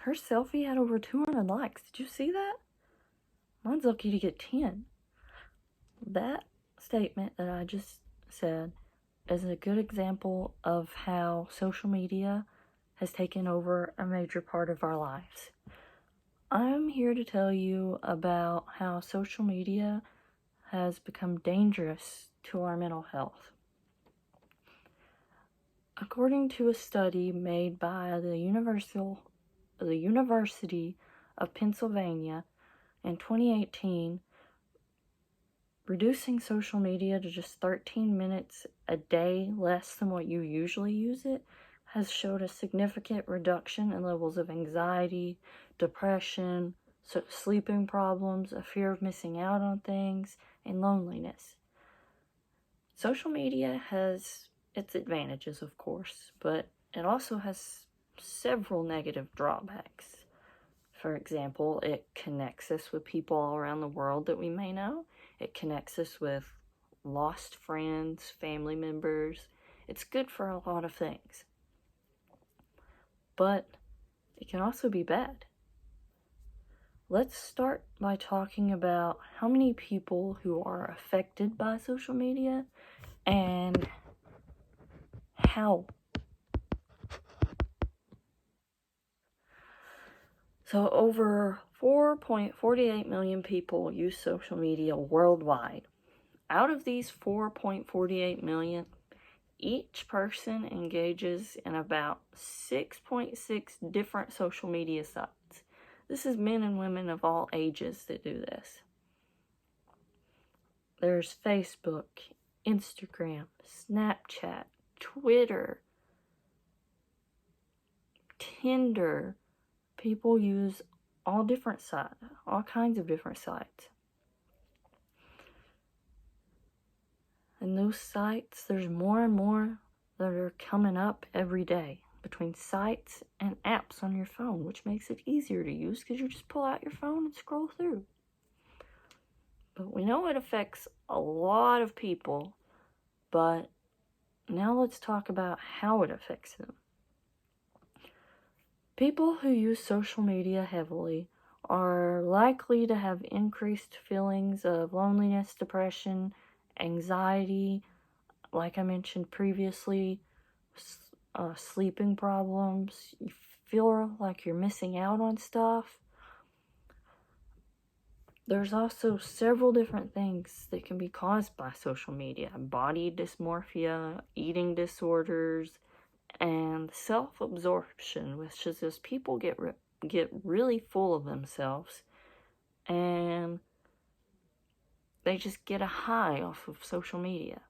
her selfie had over 200 likes. Did you see that? Mine's lucky to get 10. That statement that I just said is a good example of how social media has taken over a major part of our lives. I'm here to tell you about how social media has become dangerous to our mental health. According to a study made by the University of Pennsylvania in 2018, reducing social media to just 13 minutes a day, less than what you usually use it, has showed a significant reduction in levels of anxiety, depression, sleeping problems, a fear of missing out on things, and loneliness. Social media has its advantages, of course, but it also has several negative drawbacks. For example, it connects us with people all around the world that we may know. It connects us with lost friends, family members. It's good for a lot of things. But it can also be bad. Let's start by talking about how many people who are affected by social media and how. So over 4.48 million people use social media worldwide. Out of these 4.48 million, each person engages in about 6.6 different social media sites. This is men and women of all ages that do this. There's Facebook, Instagram, Snapchat, Twitter, Tinder. People use all different sites, all kinds of different sites. And those sites, there's more and more that are coming up every day between sites and apps on your phone, which makes it easier to use because you just pull out your phone and scroll through. But we know it affects a lot of people, but now let's talk about how it affects them. People who use social media heavily are likely to have increased feelings of loneliness, depression, anxiety, like I mentioned previously, sleeping problems. You feel like you're missing out on stuff. There's also several different things that can be caused by social media: body dysmorphia, eating disorders, and self-absorption, which is just people get really full of themselves and they just get a high off of social media.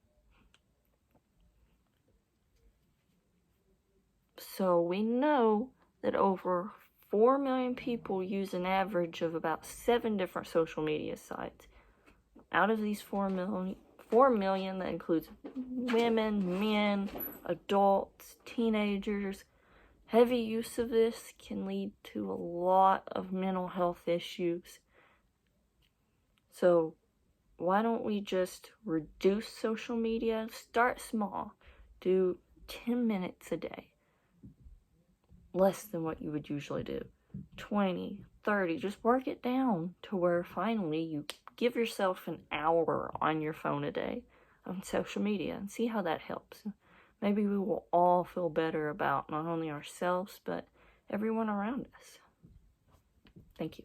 So we know that over 4 million people use an average of about 7 different social media sites. Out of these 4 million, that includes women, men, adults, teenagers. Heavy use of this can lead to a lot of mental health issues. So why don't we just reduce social media? Start small. Do 10 minutes a day. Less than what you would usually do. 20, 30. Just work it down to where finally you give yourself an hour on your phone a day on social media and see how that helps. Maybe we will all feel better about not only ourselves, but everyone around us. Thank you.